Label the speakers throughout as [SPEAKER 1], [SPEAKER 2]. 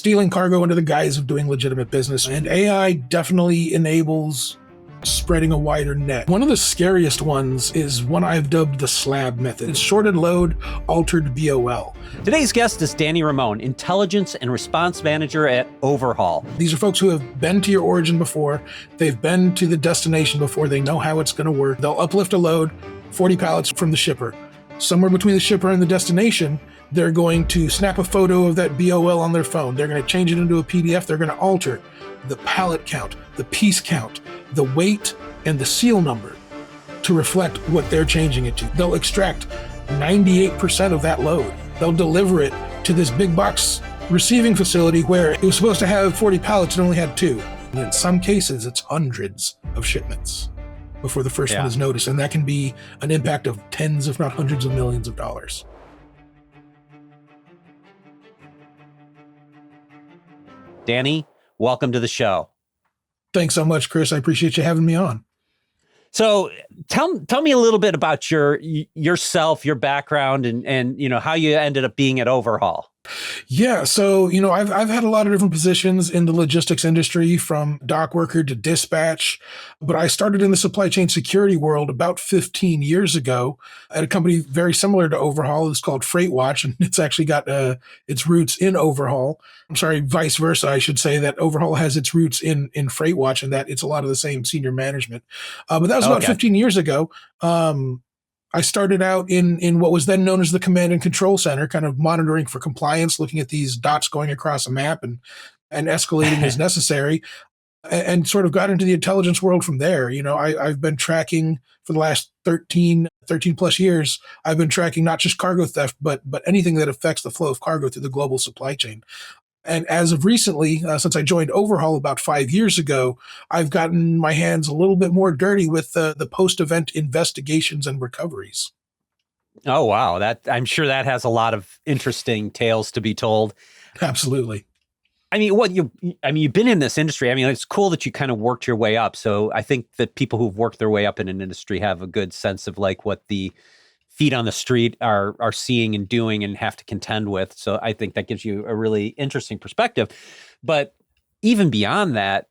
[SPEAKER 1] stealing cargo under the guise of doing legitimate business. And AI definitely enables spreading a wider net. One of the scariest ones is one I've dubbed the slab method. It's shorted load, altered BOL.
[SPEAKER 2] Today's guest is Danny Ramon, Intelligence and Response Manager at Overhaul.
[SPEAKER 1] These are folks who have been to your origin before. They've been to the destination before. They know how it's going to work. They'll uplift a load, 40 pallets from the shipper. Somewhere between the shipper and the destination, they're going to snap a photo of that BOL on their phone. They're going to change it into a PDF. They're going to alter the pallet count, the piece count, the weight, and the seal number to reflect what they're changing it to. They'll extract 98% of that load. They'll deliver it to this big box receiving facility where it was supposed to have 40 pallets and only had 2. And in some cases, it's hundreds of shipments before the first one is noticed. And that can be an impact of tens, if not hundreds of millions of dollars.
[SPEAKER 2] Danny, welcome to the show.
[SPEAKER 1] Thanks so much, Chris. I appreciate you having me on.
[SPEAKER 2] So tell me a little bit about yourself, your background, and how you ended up being at Overhaul.
[SPEAKER 1] Yeah, so I've had a lot of different positions in the logistics industry, from dock worker to dispatch, but I started in the supply chain security world about 15 years ago at a company very similar to Overhaul. It's called FreightWatch, and it's actually got its roots in Overhaul. I'm sorry, vice versa. I should say that Overhaul has its roots in FreightWatch, and that it's a lot of the same senior management. But that was about 15 years ago. I started out in what was then known as the command and control center, kind of monitoring for compliance, looking at these dots going across a map and escalating as necessary, and sort of got into the intelligence world from there. I've been tracking for the last 13 plus years. I've been tracking not just cargo theft, but anything that affects the flow of cargo through the global supply chain. And as of recently, since I joined Overhaul about 5 years ago, I've gotten my hands a little bit more dirty with the post-event investigations and recoveries.
[SPEAKER 2] Oh, wow. I'm sure that has a lot of interesting tales to be told.
[SPEAKER 1] Absolutely.
[SPEAKER 2] I mean, you've been in this industry. I mean, it's cool that you kind of worked your way up. So I think that people who've worked their way up in an industry have a good sense of like what the feet on the street are seeing and doing and have to contend with. So I think that gives you a really interesting perspective. But even beyond that,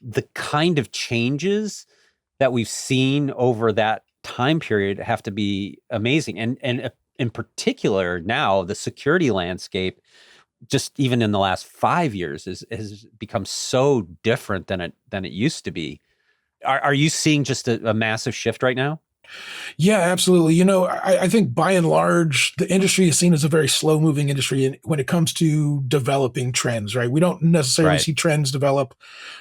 [SPEAKER 2] the kind of changes that we've seen over that time period have to be amazing. And in particular now, the security landscape, just even in the last 5 years, has become so different than it used to be. Are you seeing just a massive shift right now?
[SPEAKER 1] Yeah, absolutely. I think by and large, the industry is seen as a very slow moving industry when it comes to developing trends, right? We don't necessarily see trends develop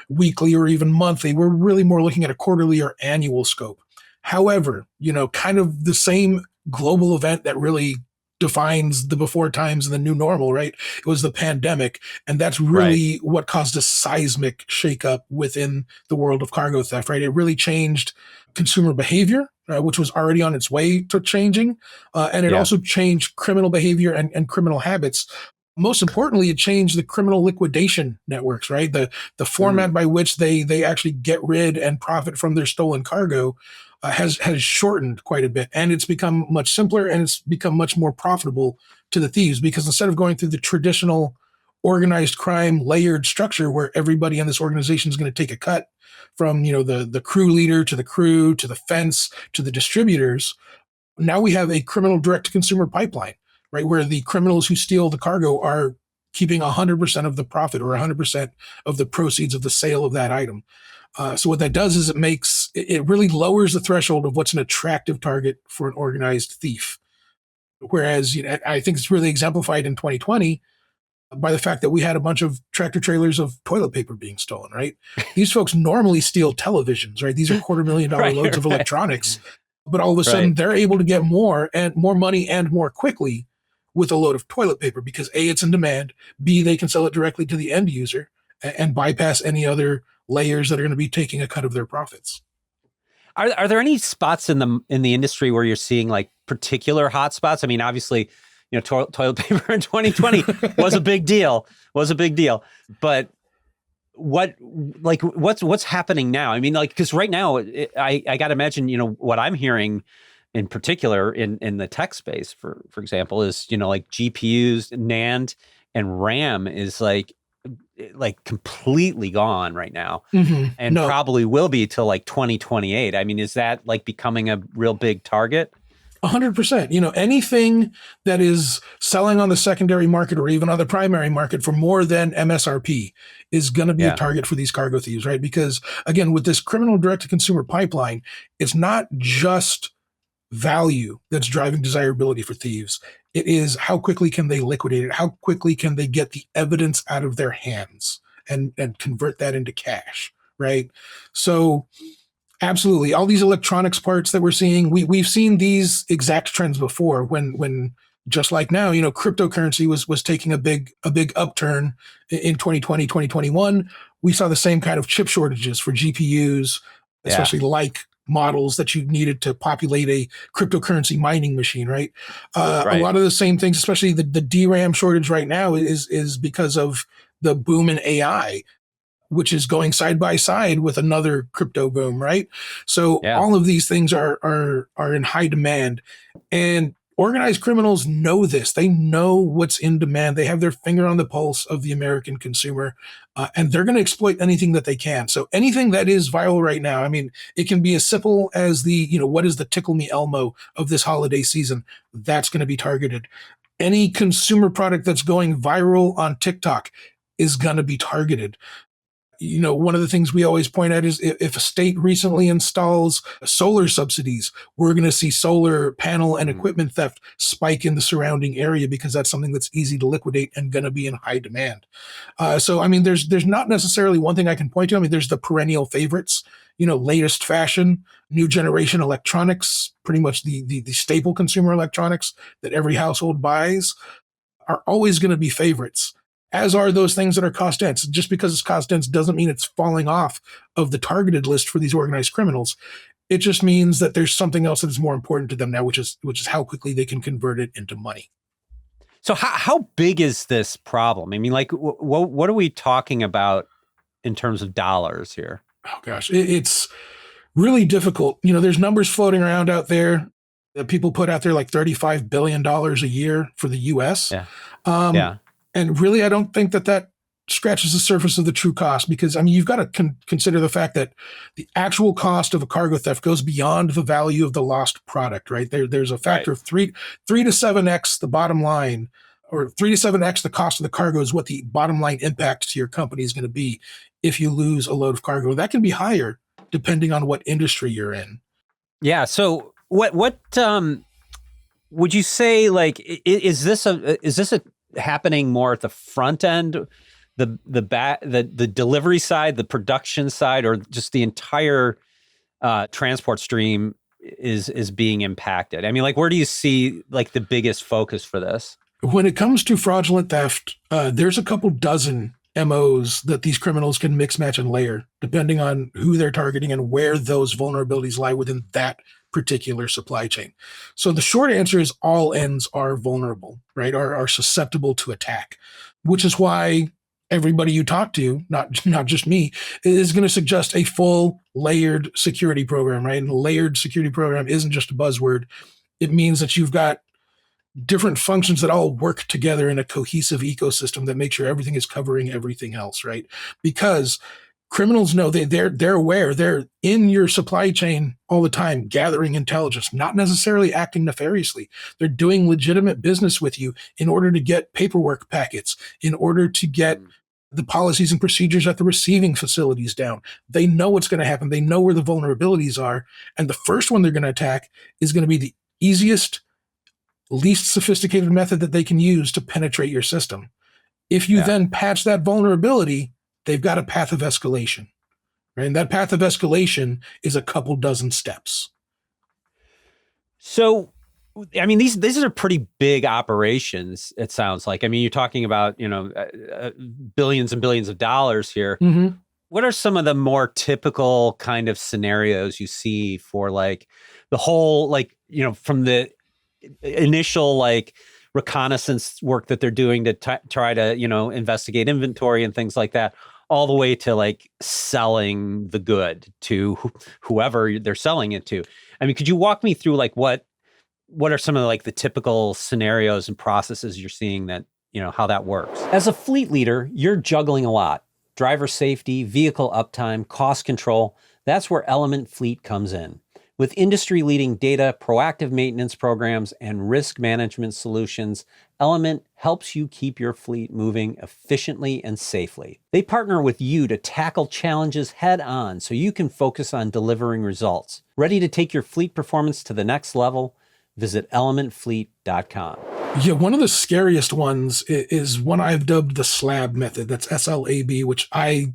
[SPEAKER 1] weekly or even monthly. We're really more looking at a quarterly or annual scope. However, kind of the same global event that really defines the before times and the new normal, right? It was the pandemic. And that's really what caused a seismic shakeup within the world of cargo theft, right? It really changed consumer behavior, which was already on its way to changing. And it also changed criminal behavior and criminal habits. Most importantly, it changed the criminal liquidation networks, right? The format by which they actually get rid and profit from their stolen cargo has shortened quite a bit. And it's become much simpler, and it's become much more profitable to the thieves, because instead of going through the traditional organized crime layered structure where everybody in this organization is going to take a cut from, the crew leader to the crew to the fence to the distributors, now we have a criminal direct-to-consumer pipeline, right, where the criminals who steal the cargo are keeping 100% of the profit or 100% of the proceeds of the sale of that item. So what that does is it really lowers the threshold of what's an attractive target for an organized thief. Whereas I think it's really exemplified in 2020 by the fact that we had a bunch of tractor trailers of toilet paper being stolen, right? These folks normally steal televisions, right? These are $250,000 loads of electronics, but all of a sudden they're able to get more money and more quickly with a load of toilet paper because A, it's in demand, B, they can sell it directly to the end user and bypass any other layers that are going to be taking a cut of their profits.
[SPEAKER 2] Are there any spots in the industry where you're seeing like particular hot spots? I mean, obviously, toilet paper in 2020 was a big deal. But what's happening now? I mean, because right now, I got to imagine, what I'm hearing in particular in the tech space, for example, is, like GPUs, NAND, and RAM is like completely gone right now, and
[SPEAKER 1] No,
[SPEAKER 2] probably will be till like 2028. I mean, is that like becoming a real big target?
[SPEAKER 1] 100%. Anything that is selling on the secondary market or even on the primary market for more than MSRP is going to be a
[SPEAKER 2] Yeah.
[SPEAKER 1] target for these cargo thieves, right? Because again, with this criminal direct to consumer pipeline, it's not just value that's driving desirability for thieves. It is how quickly can they liquidate it? How quickly can they get the evidence out of their hands and convert that into cash, right? So absolutely. All these electronics parts that we're seeing, we've seen these exact trends before when just like now, cryptocurrency was taking a big upturn in 2020, 2021. We saw the same kind of chip shortages for GPUs,
[SPEAKER 2] Yeah.
[SPEAKER 1] especially like models that you needed to populate a cryptocurrency mining machine, right? A
[SPEAKER 2] Right.
[SPEAKER 1] lot of the same things, especially the DRAM shortage right now is because of the boom in AI, which is going side by side with another crypto boom, right? So
[SPEAKER 2] Yeah.
[SPEAKER 1] all of these things are in high demand, and organized criminals know this. They know what's in demand. They have their finger on the pulse of the American consumer, and they're going to exploit anything that they can. So anything that is viral right now, I mean, it can be as simple as what is the Tickle Me Elmo of this holiday season? That's going to be targeted. Any consumer product that's going viral on TikTok is going to be targeted. One of the things we always point out is if a state recently installs solar subsidies, we're going to see solar panel and
[SPEAKER 2] Mhm.
[SPEAKER 1] equipment theft spike in the surrounding area because that's something that's easy to liquidate and going to be in high demand. So, I mean, there's not necessarily one thing I can point to. I mean, there's the perennial favorites, latest fashion, new generation electronics, pretty much the staple consumer electronics that every household buys are always going to be favorites, as are those things that are cost dense. Just because it's cost dense doesn't mean it's falling off of the targeted list for these organized criminals. It just means that there's something else that is more important to them now, which is how quickly they can convert it into money.
[SPEAKER 2] So how big is this problem? I mean, like, what are we talking about in terms of dollars here?
[SPEAKER 1] Oh gosh, it's really difficult. There's numbers floating around out there that people put out there like $35 billion a year for the U.S.
[SPEAKER 2] Yeah.
[SPEAKER 1] Um,
[SPEAKER 2] Yeah.
[SPEAKER 1] and really, I don't think that scratches the surface of the true cost, because I mean, you've got to consider the fact that the actual cost of a cargo theft goes beyond the value of the lost product, right? There's a
[SPEAKER 2] Right.
[SPEAKER 1] factor of three to seven x the bottom line, or 3 to 7x the cost of the cargo is what the bottom line impact to your company is going to be if you lose a load of cargo. That can be higher depending on what industry you're in.
[SPEAKER 2] Yeah. So what would you say, like, is this a happening more at the front end, the back, the delivery side, the production side, or just the entire transport stream is being impacted? I mean, like, where do you see like the biggest focus for this?
[SPEAKER 1] When it comes to fraudulent theft, there's a couple dozen MOs that these criminals can mix, match, and layer, depending on who they're targeting and where those vulnerabilities lie within that particular supply chain. So the short answer is all ends are vulnerable, right? Are susceptible to attack, which is why everybody you talk to, not just me, is going to suggest a full layered security program, right? And a layered security program isn't just a buzzword. It means that you've got different functions that all work together in a cohesive ecosystem that make sure everything is covering everything else, right? Because criminals know they're aware, they're in your supply chain all the time, gathering intelligence, not necessarily acting nefariously. They're doing legitimate business with you in order to get paperwork packets, in order to get the policies and procedures at the receiving facilities down. They know what's going to happen. They know where the vulnerabilities are. And the first one they're going to attack is going to be the easiest, least sophisticated method that they can use to penetrate your system. If you
[SPEAKER 2] Yeah.
[SPEAKER 1] then patch that vulnerability, they've got a path of escalation, right? And that path of escalation is a couple dozen steps.
[SPEAKER 2] So, I mean, these are pretty big operations. It sounds like. I mean, you're talking about billions and billions of dollars here.
[SPEAKER 1] Mm-hmm.
[SPEAKER 2] What are some of the more typical kind of scenarios you see for like the whole, like, from the initial like reconnaissance work that they're doing to try to investigate inventory and things like that, all the way to like selling the good to whoever they're selling it to? I mean, could you walk me through like what are some of like the typical scenarios and processes you're seeing that how that works. As a fleet leader, you're juggling a lot. Driver safety, vehicle uptime, cost control. That's where Element Fleet comes in. With industry-leading data, proactive maintenance programs, and risk management solutions, Element helps you keep your fleet moving efficiently and safely. They partner with you to tackle challenges head-on so you can focus on delivering results. Ready to take your fleet performance to the next level? Visit elementfleet.com.
[SPEAKER 1] Yeah, one of the scariest ones is one I've dubbed the SLAB method. That's SLAB, which I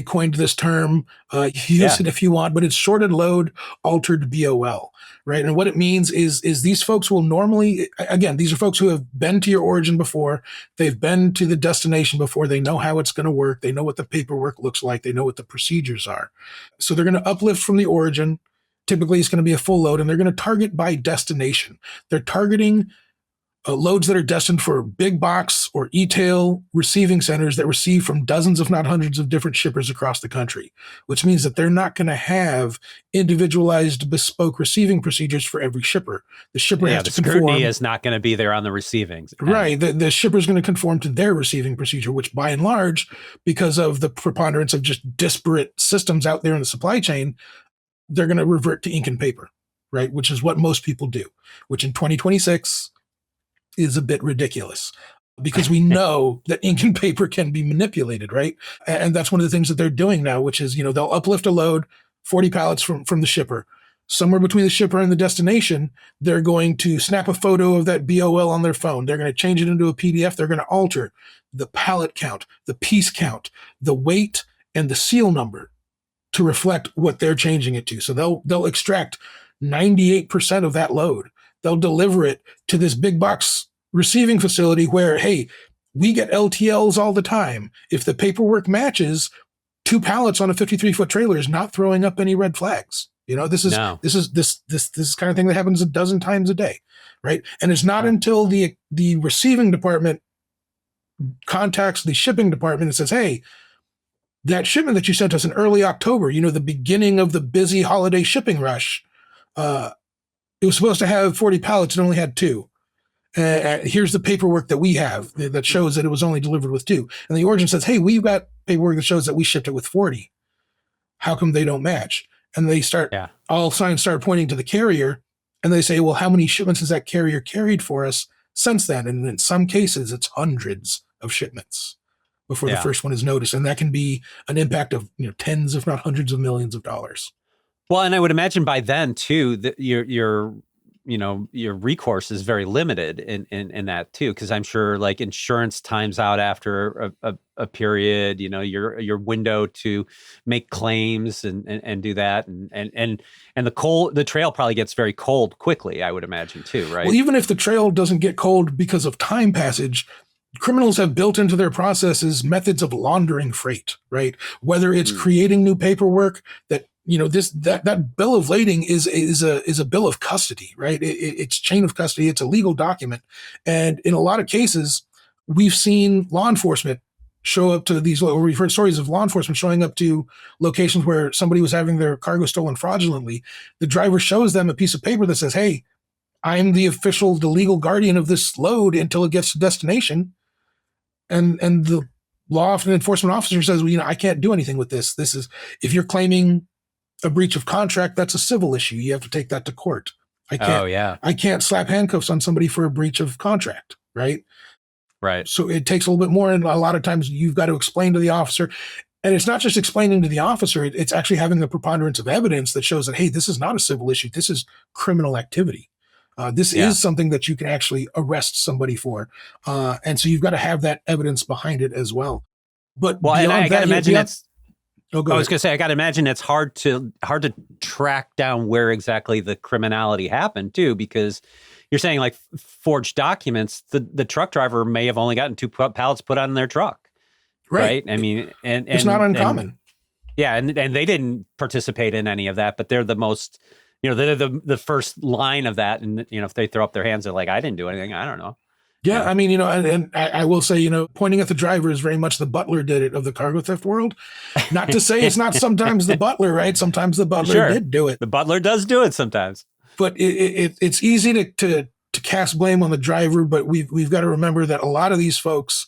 [SPEAKER 1] coined this term. Use it if you want, but it's shorted load altered BOL, right? And what it means is these folks will normally, again, these are folks who have been to your origin before. They've been to the destination before. They know how it's going to work. They know what the paperwork looks like. They know what the procedures are. So they're going to uplift from the origin. Typically, it's going to be a full load, and they're going to target by destination. They're targeting loads that are destined for big box or e-tail receiving centers that receive from dozens, if not hundreds, of different shippers across the country, which means that they're not going to have individualized bespoke receiving procedures for every shipper. The shipper has to conform.
[SPEAKER 2] The scrutiny is not going to be there on the receiving.
[SPEAKER 1] Right. The shipper is going to conform to their receiving procedure, which by and large, because of the preponderance of just disparate systems out there in the supply chain, they're going to revert to ink and paper, right? Which is what most people do, which in 2026 is a bit ridiculous because we know that ink and paper can be manipulated, right? And that's one of the things that they're doing now, which is, they'll uplift a load, 40 pallets from the shipper. Somewhere between the shipper and the destination, they're going to snap a photo of that BOL on their phone. They're going to change it into a PDF. They're going to alter the pallet count, the piece count, the weight, and the seal number to reflect what they're changing it to. So they'll extract 98% of that load. They'll deliver it to this big box receiving facility where, hey, we get LTLs all the time. If the paperwork matches, 2 pallets on a 53-foot trailer is not throwing up any red flags. This is kind of thing that happens a dozen times a day, right? And it's not until the receiving department contacts the shipping department and says, hey, that shipment that you sent us in early October, the beginning of the busy holiday shipping rush, it was supposed to have 40 pallets and only had 2. Here's the paperwork that we have that shows that it was only delivered with 2. And the origin says, hey, we've got paperwork that shows that we shipped it with 40. How come they don't match? And they all signs start pointing to the carrier, and they say, well, how many shipments has that carrier carried for us since then? And in some cases, it's hundreds of shipments before the first one is noticed. And that can be an impact of tens, if not hundreds of millions of dollars.
[SPEAKER 2] Well, and I would imagine by then too that your recourse is very limited in that too, because I'm sure like insurance times out after a period. Your window to make claims and do that, and the trail probably gets very cold quickly, I would imagine too, right?
[SPEAKER 1] Well, even if the trail doesn't get cold because of time passage, criminals have built into their processes methods of laundering freight, right? Whether it's creating new paperwork that that bill of lading is a bill of custody, right? It's chain of custody. It's a legal document. And in a lot of cases, we've seen law enforcement show up to these, or we've heard stories of law enforcement showing up to locations where somebody was having their cargo stolen fraudulently. The driver shows them a piece of paper that says, hey, I'm the legal guardian of this load until it gets to destination. And the law enforcement officer says, well, I can't do anything with this. This is, if you're claiming a breach of contract, that's a civil issue. You have to take that to court. I can't slap handcuffs on somebody for a breach of contract, right?
[SPEAKER 2] Right.
[SPEAKER 1] So it takes a little bit more, and a lot of times you've got to explain to the officer. And it's not just explaining to the officer, it's actually having the preponderance of evidence that shows that, hey, this is not a civil issue. This is criminal activity. This is something that you can actually arrest somebody for. And so you've got to have that evidence behind it as well. But
[SPEAKER 2] and I got to imagine it's,
[SPEAKER 1] I
[SPEAKER 2] was going to say, I got to imagine it's hard to track down where exactly the criminality happened too, because you're saying like forged documents, the truck driver may have only gotten 2 pallets put on their truck. Right. I mean, and
[SPEAKER 1] it's not uncommon.
[SPEAKER 2] And they didn't participate in any of that, but they're the most, they're the first line of that. And, if they throw up their hands, they're like, I didn't do anything. I don't know.
[SPEAKER 1] Yeah, I mean, and I will say, pointing at the driver is very much the butler did it of the cargo theft world. Not to say it's not sometimes the butler, right? Sometimes the butler did do it.
[SPEAKER 2] The butler does do it sometimes.
[SPEAKER 1] But it's easy to cast blame on the driver, but we've got to remember that a lot of these folks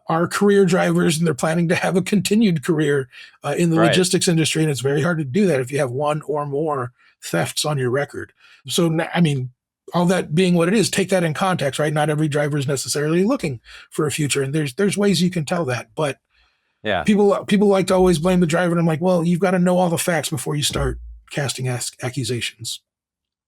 [SPEAKER 1] are career drivers and they're planning to have a continued career in the
[SPEAKER 2] Right.
[SPEAKER 1] logistics industry. And it's very hard to do that if you have one or more thefts on your record. So, I mean, all that being what it is, take that in context, right? Not every driver is necessarily looking for a future. And there's ways you can tell that. But
[SPEAKER 2] Yeah.
[SPEAKER 1] people like to always blame the driver. And I'm like, well, you've got to know all the facts before you start casting accusations.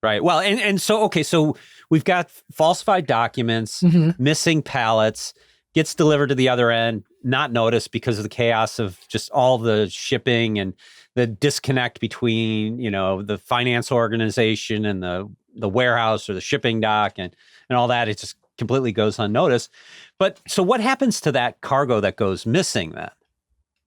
[SPEAKER 2] Right. Well, and so, okay, so we've got falsified documents, missing pallets, gets delivered to the other end, not noticed because of the chaos of just all the shipping and the disconnect between, the finance organization and the warehouse or the shipping dock and all that. It just completely goes unnoticed. But so what happens to that cargo that goes missing then?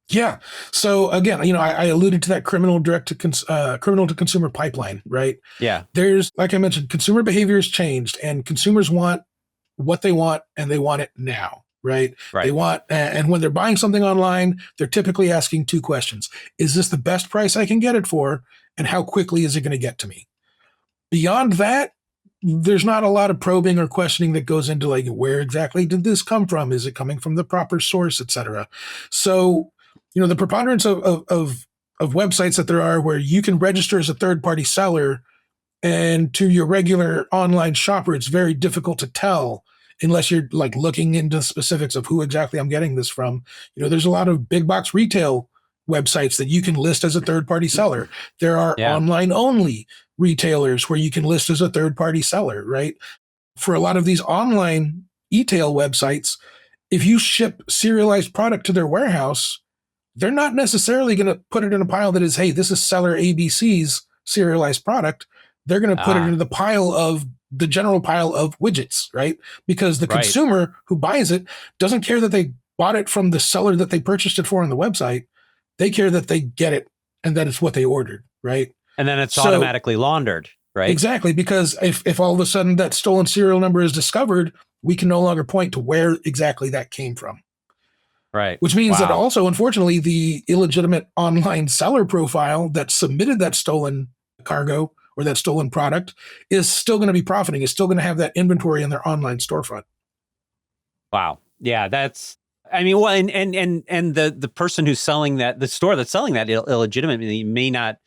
[SPEAKER 1] Yeah. So again, I alluded to that criminal to consumer pipeline, right?
[SPEAKER 2] Yeah.
[SPEAKER 1] There's, like I mentioned, consumer behavior has changed and consumers want what they want and they want it now, right? They want, and when they're buying something online, they're typically asking two questions. Is this the best price I can get it for? And how quickly is it going to get to me? Beyond that, there's not a lot of probing or questioning that goes into like, where exactly did this come from? Is it coming from the proper source, et cetera? So, the preponderance of websites that there are where you can register as a third-party seller, and to your regular online shopper, it's very difficult to tell unless you're like looking into specifics of who exactly I'm getting this from. There's a lot of big box retail websites that you can list as a third-party seller. There are online-only retailers where you can list as a third-party seller, right? For a lot of these online e-tail websites, if you ship serialized product to their warehouse, they're not necessarily going to put it in a pile that is, hey, this is seller ABC's serialized product. They're going to put it into the general pile of widgets, right? Because the consumer who buys it doesn't care that they bought it from the seller that they purchased it for on the website. They care that they get it and that it's what they ordered, right?
[SPEAKER 2] And then it's automatically laundered, right?
[SPEAKER 1] Exactly, because if all of a sudden that stolen serial number is discovered, we can no longer point to where exactly that came from.
[SPEAKER 2] Right.
[SPEAKER 1] Which means that also, unfortunately, the illegitimate online seller profile that submitted that stolen cargo or that stolen product is still going to be profiting, is still going to have that inventory in their online storefront.
[SPEAKER 2] Wow. Yeah, that's, I mean, well, and the person who's selling that, the store that's selling that illegitimately may not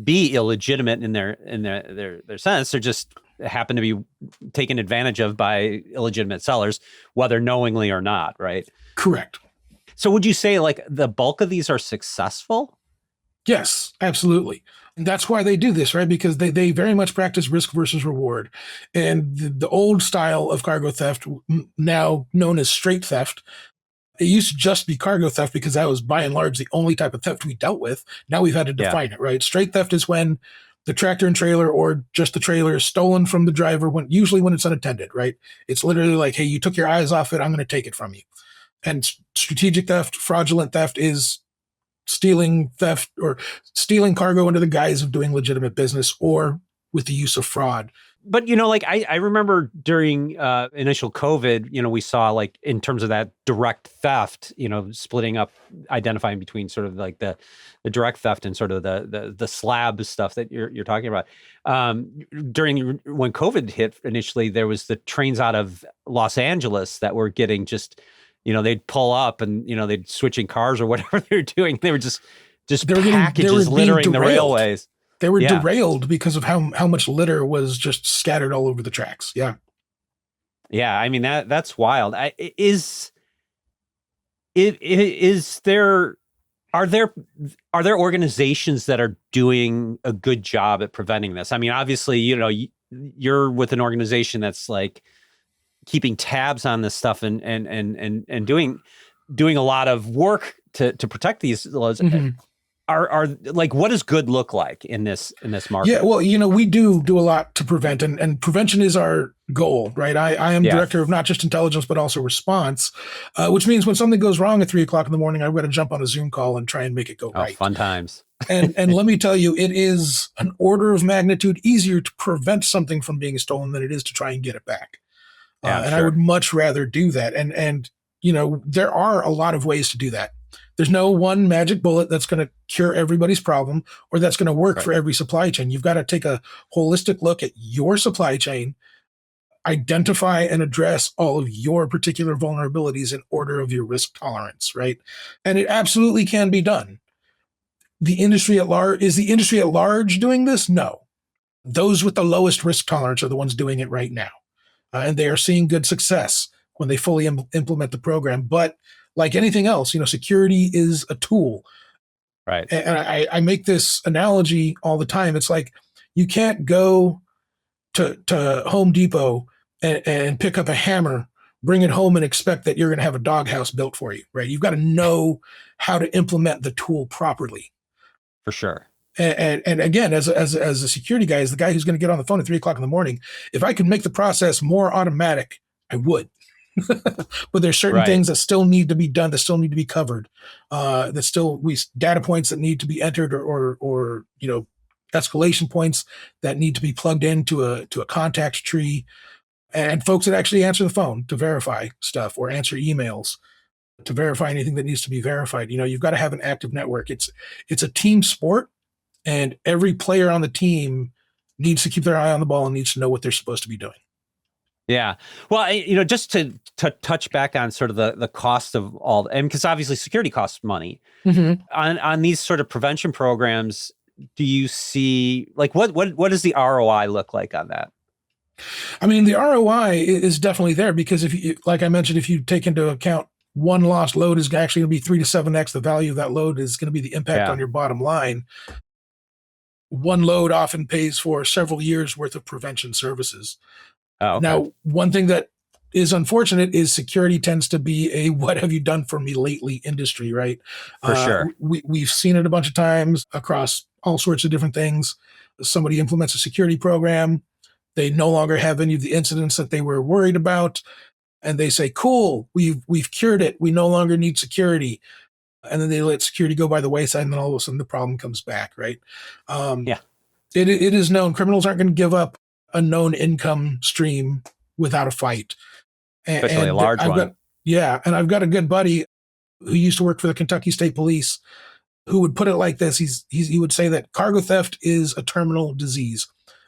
[SPEAKER 2] be illegitimate in their sense. They're just happen to be taken advantage of by illegitimate sellers, whether knowingly or not, right?
[SPEAKER 1] Correct.
[SPEAKER 2] So would you say like the bulk of these are successful?
[SPEAKER 1] Yes, absolutely. And that's why they do this, right? Because they very much practice risk versus reward. And the old style of cargo theft, now known as straight theft, it used to just be cargo theft because that was by and large the only type of theft we dealt with. Now we've had to define it, right? Straight theft is when the tractor and trailer or just the trailer is stolen from the driver, usually when it's unattended, right? It's literally like, hey, you took your eyes off it, I'm going to take it from you. And strategic theft, fraudulent theft is stealing cargo under the guise of doing legitimate business or with the use of fraud.
[SPEAKER 2] But, like I remember during initial COVID, we saw like in terms of that direct theft, splitting up, identifying between sort of like the direct theft and sort of the slab stuff that you're talking about. During when COVID hit initially, there was the trains out of Los Angeles that were getting just, they'd pull up and, they'd switching cars or whatever they're doing. They were just packages littering the railways.
[SPEAKER 1] They were derailed because of how much litter was just scattered all over the tracks. Yeah.
[SPEAKER 2] Yeah. I mean, that's wild. Are there organizations that are doing a good job at preventing this? I mean, obviously, you're with an organization that's like keeping tabs on this stuff and doing a lot of work to protect these laws. Mm-hmm. Are like, what does good look like in this market?
[SPEAKER 1] Yeah, well, we do a lot to prevent, and prevention is our goal, right? I am director of not just intelligence, but also response, which means when something goes wrong at 3:00 in the morning, I've got to jump on a Zoom call and try and make it go right.
[SPEAKER 2] Fun times.
[SPEAKER 1] and let me tell you, it is an order of magnitude easier to prevent something from being stolen than it is to try and get it back. And I would much rather do that. And there are a lot of ways to do that. There's no one magic bullet that's going to cure everybody's problem or that's going to work for every supply chain. You've got to take a holistic look at your supply chain, identify and address all of your particular vulnerabilities in order of your risk tolerance, right? And it absolutely can be done. The industry at large, is the industry at large doing this? No. Those with the lowest risk tolerance are the ones doing it right now. And they are seeing good success when they fully implement the program. But like anything else, security is a tool.
[SPEAKER 2] Right.
[SPEAKER 1] And I make this analogy all the time. It's like you can't go to Home Depot and pick up a hammer, bring it home, and expect that you're going to have a doghouse built for you, right? You've got to know how to implement the tool properly.
[SPEAKER 2] For sure.
[SPEAKER 1] And again, as a security guy, as the guy who's going to get on the phone at 3 o'clock in the morning, if I could make the process more automatic, I would. But there's certain things that still need to be done, that still need to be covered, data points that need to be entered, or escalation points that need to be plugged into a contact tree, and folks that actually answer the phone to verify stuff or answer emails to verify anything that needs to be verified. You've got to have an active network. It's a team sport, and every player on the team needs to keep their eye on the ball and needs to know what they're supposed to be doing.
[SPEAKER 2] Yeah. Well, just to touch back on sort of the cost of all, and because obviously security costs money, on these sort of prevention programs, do you see, like, what does the ROI look like on that?
[SPEAKER 1] I mean, the ROI is definitely there, because if you, like I mentioned, if you take into account one lost load is actually going to be 3 to 7x the value of that load is going to be the impact on your bottom line. One load often pays for several years worth of prevention services.
[SPEAKER 2] Oh, okay.
[SPEAKER 1] Now, one thing that is unfortunate is security tends to be a "what have you done for me lately" industry, right?
[SPEAKER 2] For sure.
[SPEAKER 1] We've seen it a bunch of times across all sorts of different things. Somebody implements a security program. They no longer have any of the incidents that they were worried about. And they say, "Cool, we've cured it. We no longer need security." And then they let security go by the wayside, and then all of a sudden the problem comes back, right?
[SPEAKER 2] Yeah.
[SPEAKER 1] It is known criminals aren't going to give up a known income stream without a fight.
[SPEAKER 2] Especially a large one.
[SPEAKER 1] And I've got a good buddy who used to work for the Kentucky State Police who would put it like this. He would say that cargo theft is a terminal disease.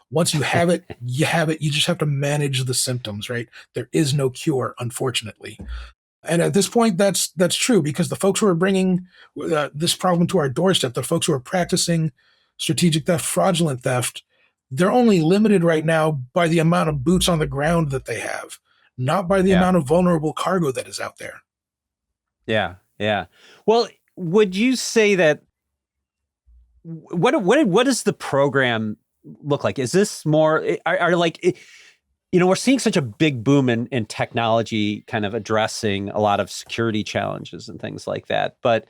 [SPEAKER 1] Once you have it, you have it. You just have to manage the symptoms, right? There is no cure, unfortunately. And at this point, that's true, because the folks who are bringing this problem to our doorstep, the folks who are practicing strategic theft, fraudulent theft, they're only limited right now by the amount of boots on the ground that they have, not by the amount of vulnerable cargo that is out there.
[SPEAKER 2] Yeah, yeah. Well, would you say that what does the program look like? Is this more are like, we're seeing such a big boom in technology kind of addressing a lot of security challenges and things like that. But,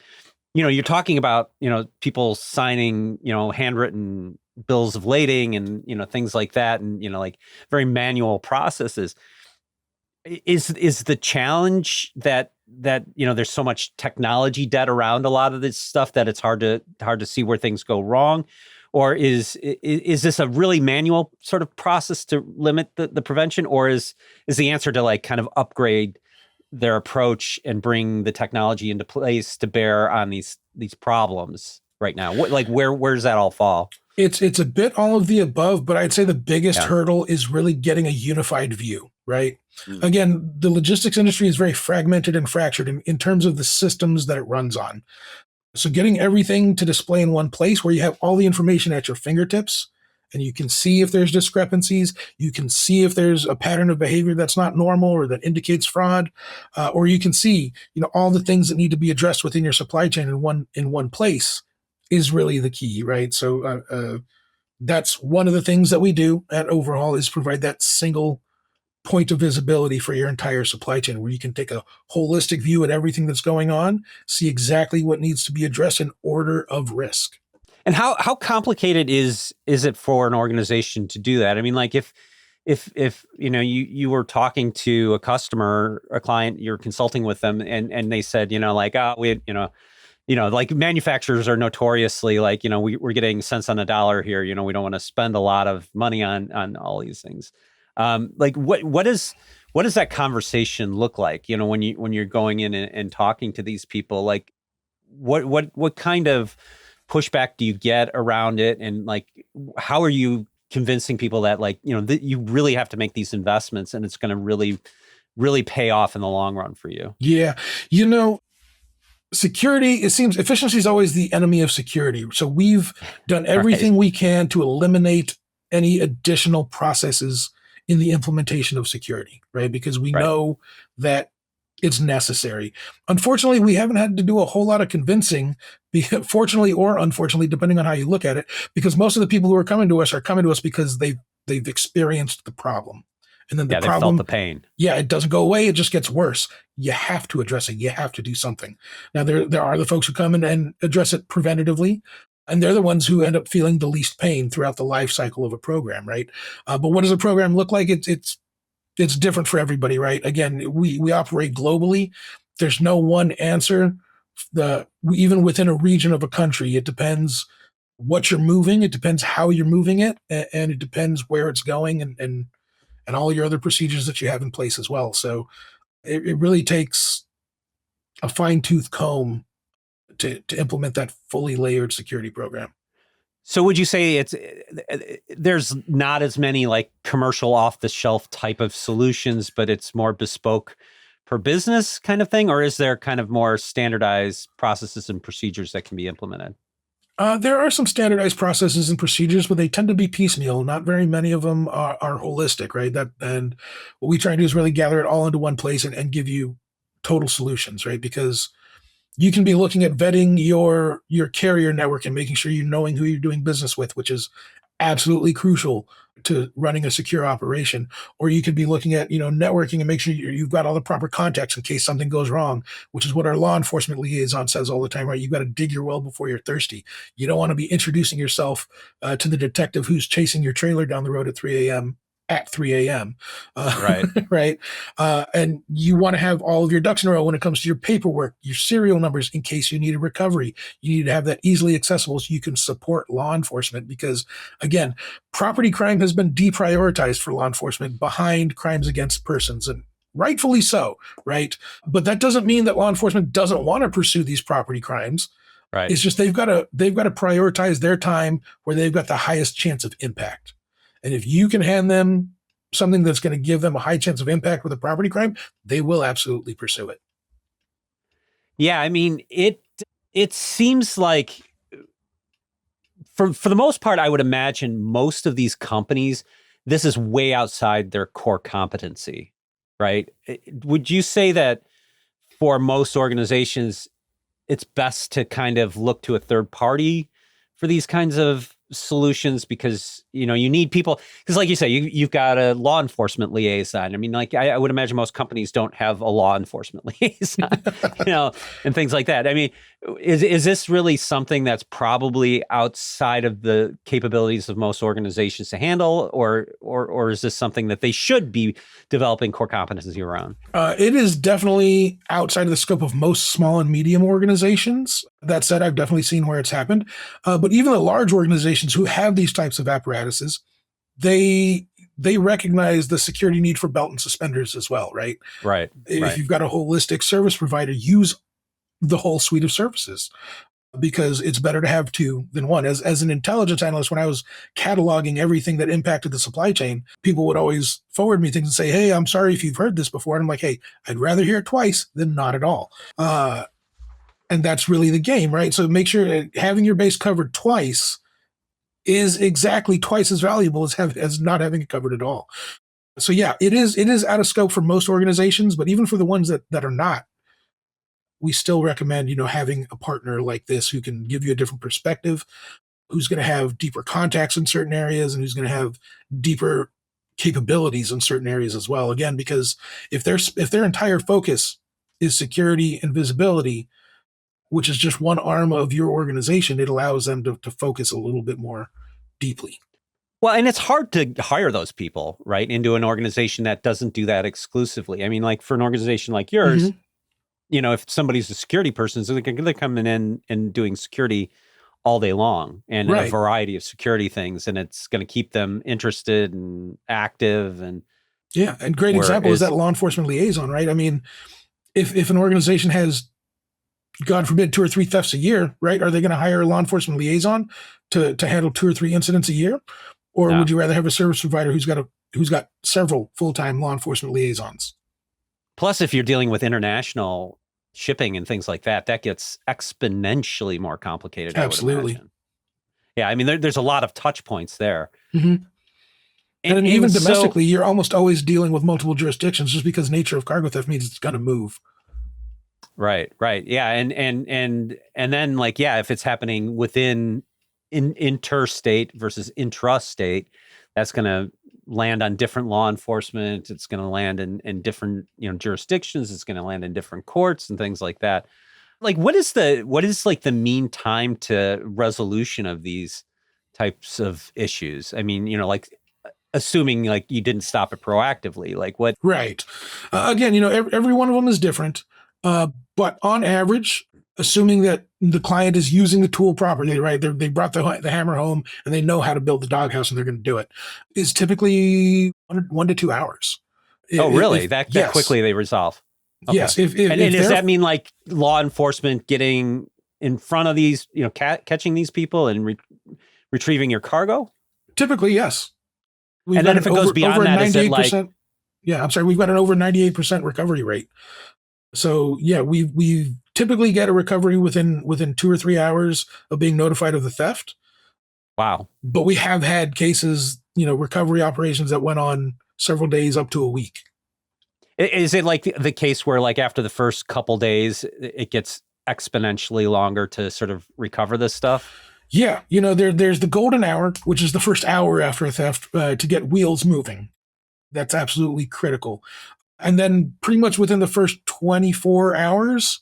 [SPEAKER 2] you're talking about, people signing, handwritten bills of lading and, things like that. And, like very manual processes. Is the challenge that there's so much technology debt around a lot of this stuff that it's hard to see where things go wrong? Or is this a really manual sort of process to limit the prevention? Or is the answer to like kind of upgrade their approach and bring the technology into place to bear on these problems right now? Where does that all fall?
[SPEAKER 1] It's a bit all of the above, but I'd say the biggest hurdle is really getting a unified view, right? Again, the logistics industry is very fragmented and fractured in terms of the systems that it runs on. So getting everything to display in one place where you have all the information at your fingertips, and you can see if there's discrepancies, you can see if there's a pattern of behavior that's not normal or that indicates fraud, or you can see, all the things that need to be addressed within your supply chain in one place is really the key, right? So that's one of the things that we do at Overhaul, is provide that single point of visibility for your entire supply chain, where you can take a holistic view at everything that's going on, see exactly what needs to be addressed in order of risk.
[SPEAKER 2] And how complicated is it for an organization to do that? I mean, like if you were talking to a customer, a client, you're consulting with them, and they said, like manufacturers are notoriously like, we're getting cents on the dollar here. We don't want to spend a lot of money on all these things. Like what does that conversation look like? When you're going in and talking to these people, like what kind of pushback do you get around it? And like, how are you convincing people that like, you really have to make these investments and it's going to really, really pay off in the long run for you.
[SPEAKER 1] Yeah. Security, it seems efficiency is always the enemy of security. So we've done everything we can to eliminate any additional processes in the implementation of security, right? Because we know that it's necessary. Unfortunately, we haven't had to do a whole lot of convincing, fortunately or unfortunately, depending on how you look at it, because most of the people who are coming to us because they've experienced the problem. And then the problem,
[SPEAKER 2] they felt the pain.
[SPEAKER 1] Yeah, it doesn't go away. It just gets worse. You have to address it. You have to do something. Now, there are the folks who come in and address it preventatively, and they're the ones who end up feeling the least pain throughout the life cycle of a program, right? But what does a program look like? It's different for everybody, right? Again, we operate globally. There's no one answer. Even within a region of a country, it depends what you're moving. It depends how you're moving it, and it depends where it's going, and all your other procedures that you have in place as well. So it really takes a fine-tooth comb to implement that fully layered security program.
[SPEAKER 2] So would you say there's not as many like commercial off-the-shelf type of solutions, but it's more bespoke per business kind of thing? Or is there kind of more standardized processes and procedures that can be implemented?
[SPEAKER 1] There are some standardized processes and procedures, but they tend to be piecemeal. Not very many of them are holistic, right? And what we try to do is really gather it all into one place and give you total solutions, right? Because you can be looking at vetting your carrier network and making sure you're knowing who you're doing business with, which is absolutely crucial to running a secure operation. Or you could be looking at, networking and make sure you've got all the proper contacts in case something goes wrong, which is what our law enforcement liaison says all the time, right? You've got to dig your well before you're thirsty. You don't want to be introducing yourself to the detective who's chasing your trailer down the road at 3 a.m.
[SPEAKER 2] Right.
[SPEAKER 1] Right. And you want to have all of your ducks in a row when it comes to your paperwork, your serial numbers, in case you need a recovery. You need to have that easily accessible so you can support law enforcement, because again, property crime has been deprioritized for law enforcement behind crimes against persons, and rightfully so, right? But that doesn't mean that law enforcement doesn't want to pursue these property crimes.
[SPEAKER 2] Right.
[SPEAKER 1] It's just they've got to prioritize their time where they've got the highest chance of impact. And if you can hand them something that's going to give them a high chance of impact with a property crime, they will absolutely pursue it.
[SPEAKER 2] Yeah, I mean, it seems like for the most part, I would imagine most of these companies, this is way outside their core competency, right? Would you say that for most organizations, it's best to kind of look to a third party for these kinds of solutions, because you need people, because like you say, you've got a law enforcement liaison. I mean, like I would imagine most companies don't have a law enforcement liaison, and things like that. I mean, is this really something that's probably outside of the capabilities of most organizations to handle, or is this something that they should be developing core competency around?
[SPEAKER 1] It is definitely outside of the scope of most small and medium organizations. That said, I've definitely seen where it's happened. But even the large organizations who have these types of apparatuses, they recognize the security need for belt and suspenders as well, right?
[SPEAKER 2] Right.
[SPEAKER 1] If you've got a holistic service provider, use the whole suite of services, because it's better to have two than one. As an intelligence analyst, when I was cataloging everything that impacted the supply chain, people would always forward me things and say, "Hey, I'm sorry if you've heard this before." And I'm like, "Hey, I'd rather hear it twice than not at all." And that's really the game, right? So make sure that having your base covered twice is exactly twice as valuable as not having it covered at all. So yeah, it is out of scope for most organizations, but even for the ones that are not, we still recommend, having a partner like this who can give you a different perspective, who's going to have deeper contacts in certain areas, and who's going to have deeper capabilities in certain areas as well. Again, because if their entire focus is security and visibility, which is just one arm of your organization, it allows them to focus a little bit more deeply.
[SPEAKER 2] Well, and it's hard to hire those people, right, into an organization that doesn't do that exclusively. I mean, like for an organization like yours, if somebody's a security person, so they're coming in and doing security all day long and a variety of security things, and it's going to keep them interested and active. And
[SPEAKER 1] yeah, and great example is that law enforcement liaison, right? I mean, if an organization has, God forbid, 2 or 3 thefts a year, right? Are they going to hire a law enforcement liaison to handle 2 or 3 incidents a year? Or
[SPEAKER 2] Yeah.
[SPEAKER 1] would you rather have a service provider who's got several full-time law enforcement liaisons?
[SPEAKER 2] Plus, if you're dealing with international shipping and things like that, that gets exponentially more complicated, I would
[SPEAKER 1] Absolutely.
[SPEAKER 2] imagine. Yeah, I mean, there's a lot of touch points there.
[SPEAKER 1] Mm-hmm. And then
[SPEAKER 2] And
[SPEAKER 1] even
[SPEAKER 2] so,
[SPEAKER 1] domestically, you're almost always dealing with multiple jurisdictions just because nature of cargo theft means it's going to move.
[SPEAKER 2] right, yeah, and then like, yeah, if it's happening within interstate versus intrastate, that's going to land on different law enforcement. It's going to land in different jurisdictions. It's going to land in different courts and things like that. Like, what is like the mean time to resolution of these types of issues? I mean, like assuming like you didn't stop it proactively, like what?
[SPEAKER 1] Right. Again, every one of them is different. But on average, assuming that the client is using the tool properly, right? They brought the hammer home and they know how to build the doghouse and they're going to do it, is typically 1 to 2 hours.
[SPEAKER 2] Oh, really? That
[SPEAKER 1] Yes.
[SPEAKER 2] quickly they resolve? Okay.
[SPEAKER 1] Yes.
[SPEAKER 2] And does that mean like law enforcement getting in front of these, catching these people and retrieving your cargo?
[SPEAKER 1] Typically, yes.
[SPEAKER 2] And then if it goes beyond that, is it like?
[SPEAKER 1] Yeah, I'm sorry. We've got an over 98% recovery rate. So yeah, we typically get a recovery within 2 or 3 hours of being notified of the theft.
[SPEAKER 2] Wow.
[SPEAKER 1] But we have had cases, recovery operations that went on several days up to a week.
[SPEAKER 2] Is it like the case where like after the first couple days, it gets exponentially longer to sort of recover this stuff?
[SPEAKER 1] Yeah. There's the golden hour, which is the first hour after a theft to get wheels moving. That's absolutely critical. And then pretty much within the first 24 hours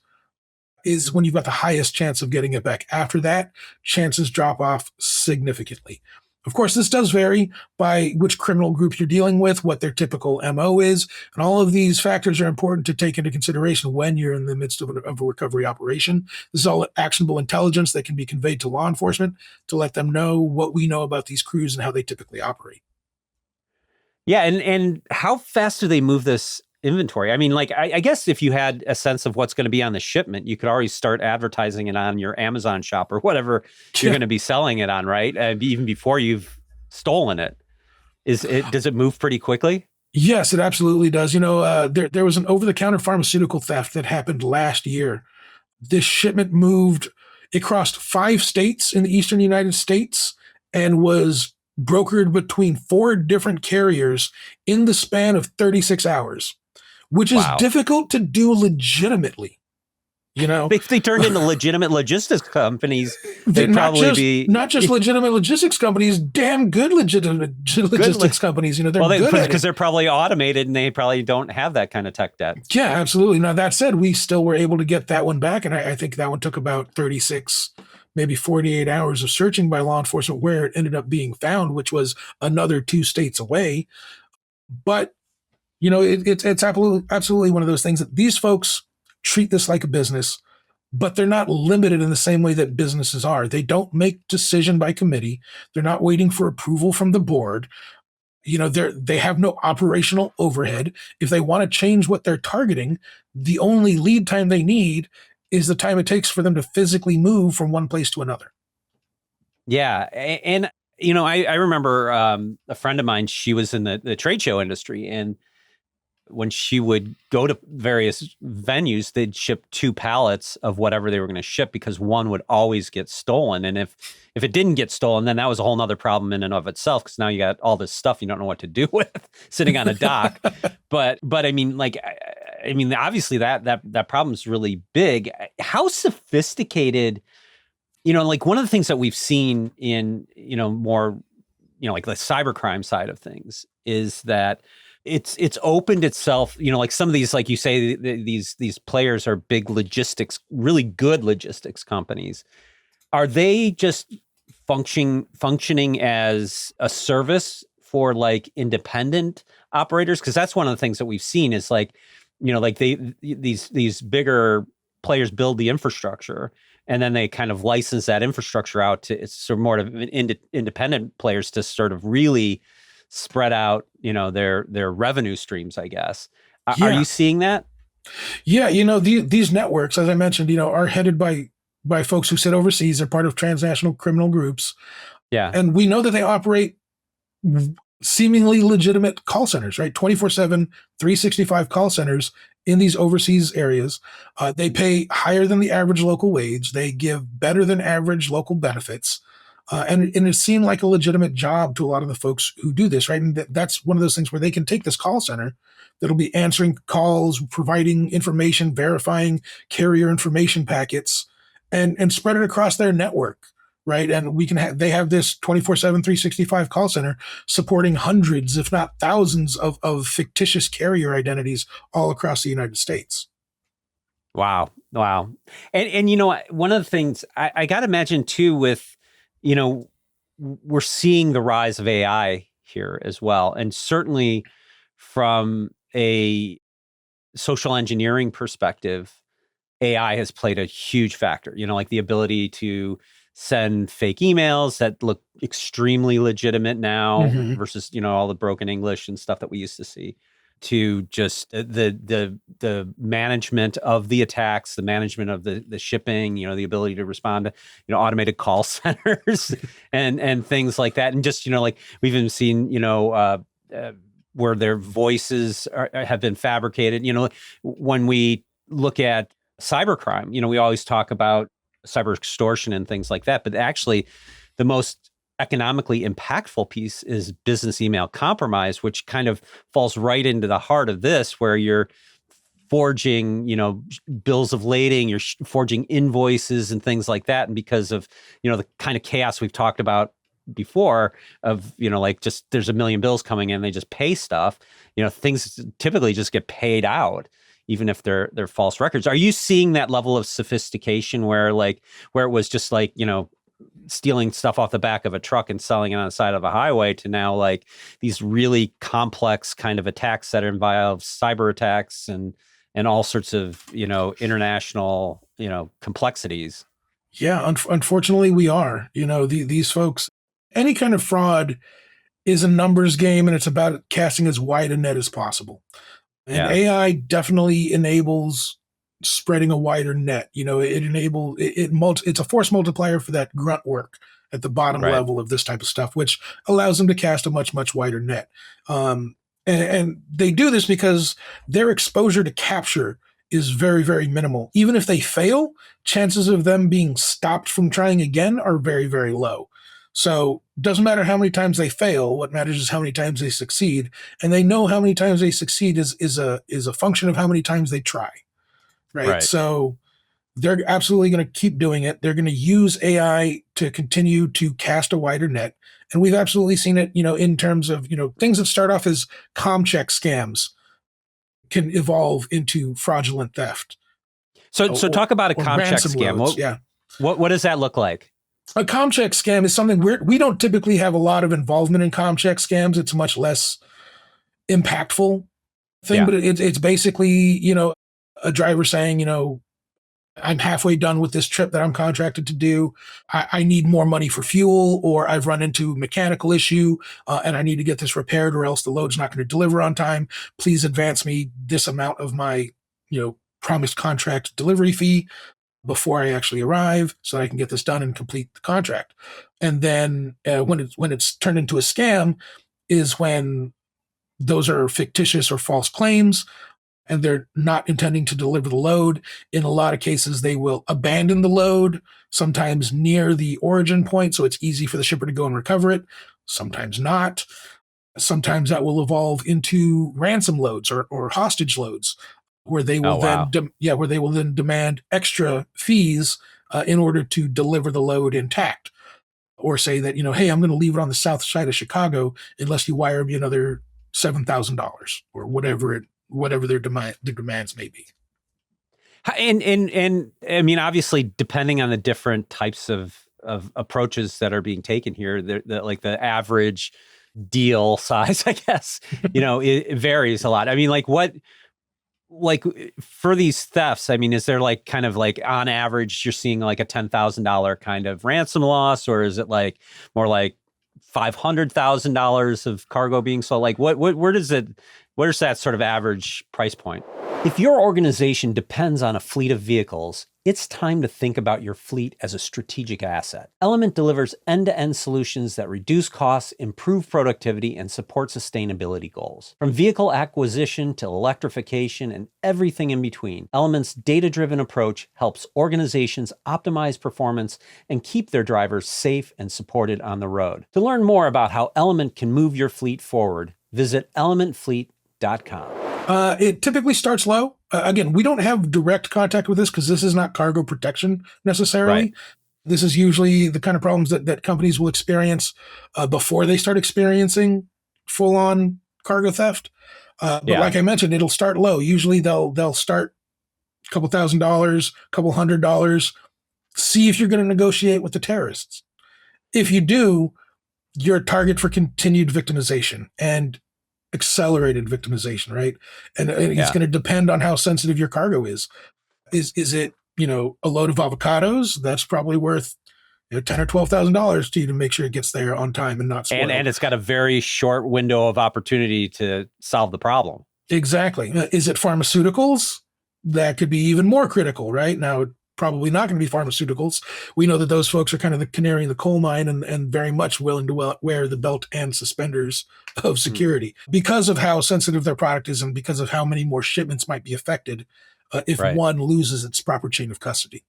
[SPEAKER 1] is when you've got the highest chance of getting it back. After that, chances drop off significantly. Of course, this does vary by which criminal group you're dealing with, what their typical MO is, and all of these factors are important to take into consideration when you're in the midst of a recovery operation. This is all actionable intelligence that can be conveyed to law enforcement to let them know what we know about these crews and how they typically operate.
[SPEAKER 2] Yeah, and how fast do they move this inventory? I mean, like, I guess if you had a sense of what's going to be on the shipment, you could already start advertising it on your Amazon shop or whatever you're going to be selling it on, right? Even before you've stolen it. Does it move pretty quickly?
[SPEAKER 1] Yes, it absolutely does. There was an over-the-counter pharmaceutical theft that happened last year. This shipment it crossed 5 states in the eastern United States and was brokered between 4 different carriers in the span of 36 hours, which is difficult to do legitimately.
[SPEAKER 2] If they turned into legitimate logistics companies, they'd probably be
[SPEAKER 1] not just legitimate logistics companies, damn good legitimate logistics companies. They're good
[SPEAKER 2] because they're probably automated and they probably don't have that kind of tech debt.
[SPEAKER 1] Yeah, absolutely. Now that said, we still were able to get that one back, and I think that one took about 36, maybe 48 hours of searching by law enforcement where it ended up being found, which was another 2 states away. But it's absolutely one of those things that these folks treat this like a business, but they're not limited in the same way that businesses are. They don't make decision by committee. They're not waiting for approval from the board. They have no operational overhead. If they want to change what they're targeting, the only lead time they need is the time it takes for them to physically move from one place to another.
[SPEAKER 2] Yeah. And, I remember a friend of mine, she was in the trade show industry, and when she would go to various venues, they'd ship 2 pallets of whatever they were going to ship because one would always get stolen. And if it didn't get stolen, then that was a whole nother problem in and of itself, because now you got all this stuff you don't know what to do with sitting on a dock. But I mean, like, obviously that problem is really big. How sophisticated, like one of the things that we've seen in, more, like the cybercrime side of things is that it's opened itself, like some of these, like you say, these players are big logistics, really good logistics companies. Are they just functioning as a service for like independent operators? Because that's one of the things that we've seen is like, like these bigger players build the infrastructure, and then they kind of license that infrastructure out to it's sort of more of independent players to sort of really spread out, their revenue streams, I guess. Are you seeing that?
[SPEAKER 1] Yeah, these networks, as I mentioned, are headed by folks who sit overseas. They're part of transnational criminal groups.
[SPEAKER 2] Yeah.
[SPEAKER 1] And we know that they operate seemingly legitimate call centers, right? 24/7, 365 call centers in these overseas areas. They pay higher than the average local wage. They give better than average local benefits. And it seemed like a legitimate job to a lot of the folks who do this, right? And that's one of those things where they can take this call center that'll be answering calls, providing information, verifying carrier information packets, and spread it across their network, right? And they have this 24/7, 365 call center supporting hundreds, if not thousands, of fictitious carrier identities all across the United States.
[SPEAKER 2] Wow. Wow. And one of the things I got to imagine too with, we're seeing the rise of AI here as well. And certainly from a social engineering perspective, AI has played a huge factor, like the ability to send fake emails that look extremely legitimate now versus, all the broken English and stuff that we used to see, to just the management of the attacks, the management of the shipping, the ability to respond to, automated call centers and things like that. And just, like we've even seen, where their voices have been fabricated. When we look at cybercrime, we always talk about cyber extortion and things like that, but actually the most economically impactful piece is business email compromise, which kind of falls right into the heart of this, where you're forging, bills of lading, you're forging invoices and things like that. And because of, the kind of chaos we've talked about before of, like just there's a million bills coming in, they just pay stuff, things typically just get paid out, even if they're false records. Are you seeing that level of sophistication where it was just like, stealing stuff off the back of a truck and selling it on the side of a highway, to now like these really complex kind of attacks that involve cyber attacks and all sorts of, international, complexities?
[SPEAKER 1] Yeah, unfortunately, we are. These folks, any kind of fraud is a numbers game, and it's about casting as wide a net as possible. And
[SPEAKER 2] Yeah.
[SPEAKER 1] AI definitely enables spreading a wider net. It's a force multiplier for that grunt work at the bottom level of this type of stuff, which allows them to cast a much, much wider net. And they do this because their exposure to capture is very, very minimal. Even if they fail, chances of them being stopped from trying again are very, very low. So it doesn't matter how many times they fail. What matters is how many times they succeed. And they know how many times they succeed is a function of how many times they try. Right. So they're absolutely going to keep doing it. They're going to use AI to continue to cast a wider net. And we've absolutely seen it, in terms of, things that start off as comm check scams can evolve into fraudulent theft.
[SPEAKER 2] So talk about a comm check scam. What does that look like?
[SPEAKER 1] A comm check scam is something we don't typically have a lot of involvement in comm check scams. It's a much less impactful thing, but it's basically, a driver saying, I'm halfway done with this trip that I'm contracted to do. I need more money for fuel, or I've run into a mechanical issue and I need to get this repaired, or else the load's not going to deliver on time. Please advance me this amount of my, promised contract delivery fee before I actually arrive, so I can get this done and complete the contract. And then when it's turned into a scam is when those are fictitious or false claims, and they're not intending to deliver the load. In a lot of cases, they will abandon the load, sometimes near the origin point, so it's easy for the shipper to go and recover it, sometimes not. Sometimes that will evolve into ransom loads or hostage loads, where they will then demand extra fees in order to deliver the load intact, or say that, hey, I'm going to leave it on the south side of Chicago unless you wire me another $7,000 or whatever their demands may be.
[SPEAKER 2] And I mean, obviously, depending on the different types of approaches that are being taken here, like the average deal size, I guess, it varies a lot. I mean, for these thefts, I mean, is there like kind of like on average you're seeing like a $10,000 kind of ransom loss, or is it like more like $500,000 of cargo being sold? Like where does it Where's that sort of average price point? If your organization depends on a fleet of vehicles, it's time to think about your fleet as a strategic asset. Element delivers end-to-end solutions that reduce costs, improve productivity, and support sustainability goals. From vehicle acquisition to electrification and everything in between, Element's data-driven approach helps organizations optimize performance and keep their drivers safe and supported on the road. To learn more about how Element can move your fleet forward, visit elementfleet.com.
[SPEAKER 1] It typically starts low. Again, we don't have direct contact with this because this is not cargo protection necessarily.
[SPEAKER 2] Right.
[SPEAKER 1] This is usually the kind of problems that companies will experience before they start experiencing full-on cargo theft. But like I mentioned, it'll start low. Usually they'll start a couple $1,000s, couple $100. See if you're going to negotiate with the terrorists. If you do, you're a target for continued victimization and accelerated victimization, right? And it's going to depend on how sensitive your cargo is. Is it, a load of avocados? That's probably worth $10,000 or $12,000 to you to make sure it gets there on time and not spoiled.
[SPEAKER 2] And it's got a very short window of opportunity to solve the problem.
[SPEAKER 1] Exactly. Is it pharmaceuticals? That could be even more critical, right? Now, probably not going to be pharmaceuticals. We know that those folks are kind of the canary in the coal mine and very much willing to wear the belt and suspenders of security because of how sensitive their product is and because of how many more shipments might be affected if one loses its proper chain of custody.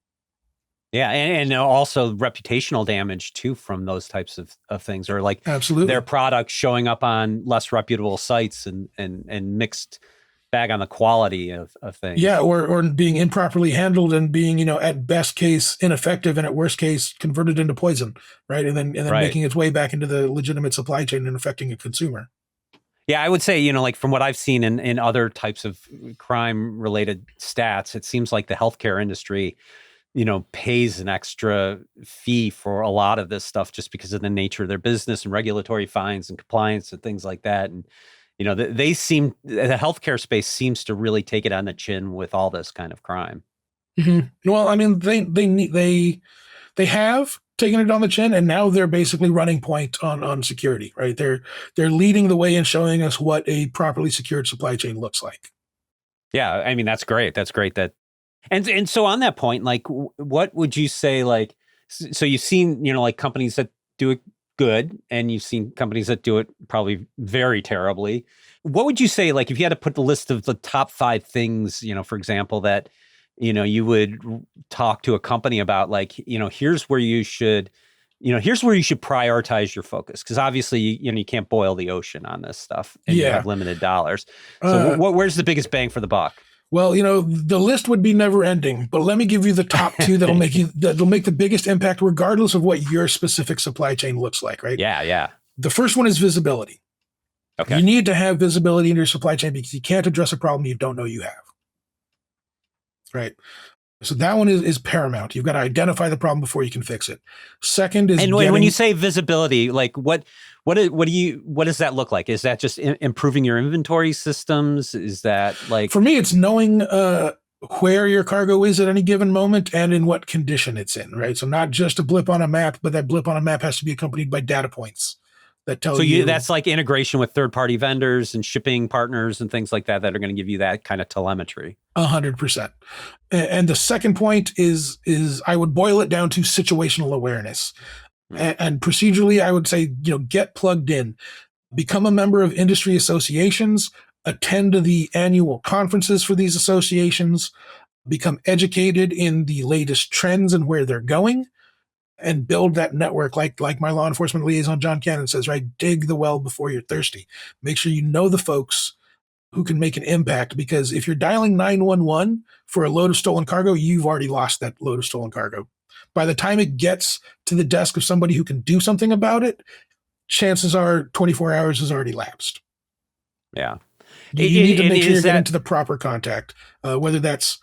[SPEAKER 2] Yeah, and also reputational damage too from those types of things, or like
[SPEAKER 1] absolutely
[SPEAKER 2] their product showing up on less reputable sites and mixed bag on the quality of things.
[SPEAKER 1] Yeah, or being improperly handled and being, at best case ineffective and at worst case converted into poison, right? And then making its way back into the legitimate supply chain and affecting a consumer.
[SPEAKER 2] Yeah, I would say, like from what I've seen in other types of crime related stats, it seems like the healthcare industry, pays an extra fee for a lot of this stuff just because of the nature of their business and regulatory fines and compliance and things like that. And the healthcare space seems to really take it on the chin with all this kind of crime.
[SPEAKER 1] Mm-hmm. Well, I mean, they have taken it on the chin, and now they're basically running point on security, right? They're leading the way and showing us what a properly secured supply chain looks like.
[SPEAKER 2] Yeah, I mean, that's great. That's great that, and so on that point, like, what would you say, like, so you've seen, like companies that do it good, and you've seen companies that do it probably very terribly. What would you say, like, if you had to put the list of the top 5 things, for example, that, you would talk to a company about, like, here's where you should prioritize your focus. Because obviously, you can't boil the ocean on this stuff and you have limited dollars. So where's the biggest bang for the buck?
[SPEAKER 1] Well, the list would be never ending, but let me give you the top 2 that'll make the biggest impact regardless of what your specific supply chain looks like, right?
[SPEAKER 2] Yeah.
[SPEAKER 1] The first one is visibility. Okay. You need to have visibility in your supply chain because you can't address a problem you don't know you have. Right. So that one is paramount. You've got to identify the problem before you can fix it. Second is
[SPEAKER 2] when you say visibility, like what does that look like? Is that just improving your inventory systems? Is that like,
[SPEAKER 1] for me, it's knowing where your cargo is at any given moment and in what condition it's in, right? So not just a blip on a map, but that blip on a map has to be accompanied by data points that tell you.
[SPEAKER 2] So that's like integration with third-party vendors and shipping partners and things like that are going to give you that kind of telemetry.
[SPEAKER 1] 100%. And the second point is I would boil it down to situational awareness. And procedurally, I would say, get plugged in, become a member of industry associations, attend to the annual conferences for these associations, become educated in the latest trends and where they're going, and build that network like my law enforcement liaison, John Cannon, says, right? Dig the well before you're thirsty. Make sure you know the folks who can make an impact, because if you're dialing 911 for a load of stolen cargo, you've already lost that load of stolen cargo. By the time it gets to the desk of somebody who can do something about it, chances are 24 hours has already lapsed.
[SPEAKER 2] Yeah.
[SPEAKER 1] You need to make sure you're getting to the proper contact, whether that's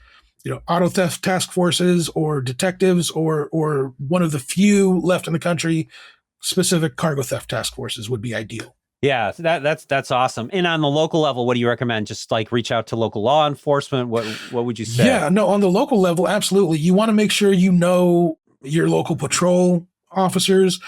[SPEAKER 1] auto theft task forces or detectives or one of the few left in the country, specific cargo theft task forces would be ideal.
[SPEAKER 2] Yeah, that's awesome. And on the local level, what do you recommend? Just like reach out to local law enforcement? What would you say?
[SPEAKER 1] Yeah, no, on the local level, absolutely. You want to make sure you know your local patrol officers.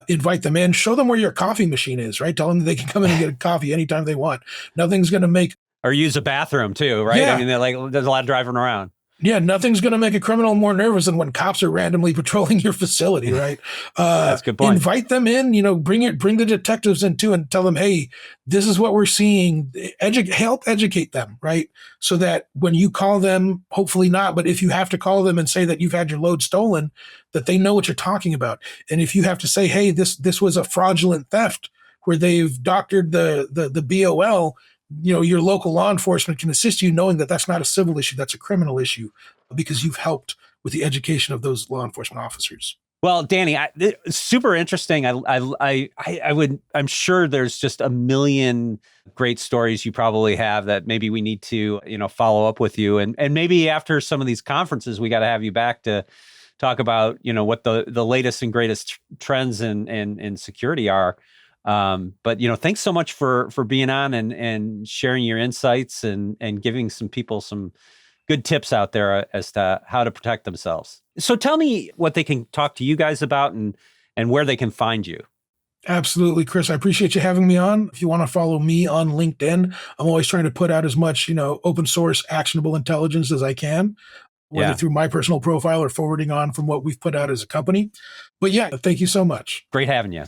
[SPEAKER 1] invite them in, show them where your coffee machine is, right? Tell them they can come in and get a coffee anytime they want. Nothing's going to make,
[SPEAKER 2] or use a bathroom too, right?
[SPEAKER 1] Yeah.
[SPEAKER 2] I mean, there's a lot of driving around.
[SPEAKER 1] Yeah, nothing's going to make a criminal more nervous than when cops are randomly patrolling your facility, right?
[SPEAKER 2] That's a good point.
[SPEAKER 1] Invite them in, bring the detectives in too, and tell them, hey, this is what we're seeing. Help educate them, right? So that when you call them, hopefully not, but if you have to call them and say that you've had your load stolen, that they know what you're talking about. And if you have to say, hey, this was a fraudulent theft where they've doctored the BOL, your local law enforcement can assist you knowing that that's not a civil issue, that's a criminal issue, because you've helped with the education of those law enforcement officers.
[SPEAKER 2] Well, Danny, super interesting. I'm sure there's just a million great stories you probably have that maybe we need to, follow up with you. And maybe after some of these conferences, we got to have you back to talk about, what the latest and greatest trends in security are. But thanks so much for being on and sharing your insights and giving some people some good tips out there as to how to protect themselves. So tell me what they can talk to you guys about and where they can find you.
[SPEAKER 1] Absolutely, Chris. I appreciate you having me on. If you want to follow me on LinkedIn, I'm always trying to put out as much, open source, actionable intelligence as I can, whether through my personal profile or forwarding on from what we've put out as a company. But yeah, thank you so much.
[SPEAKER 2] Great having you.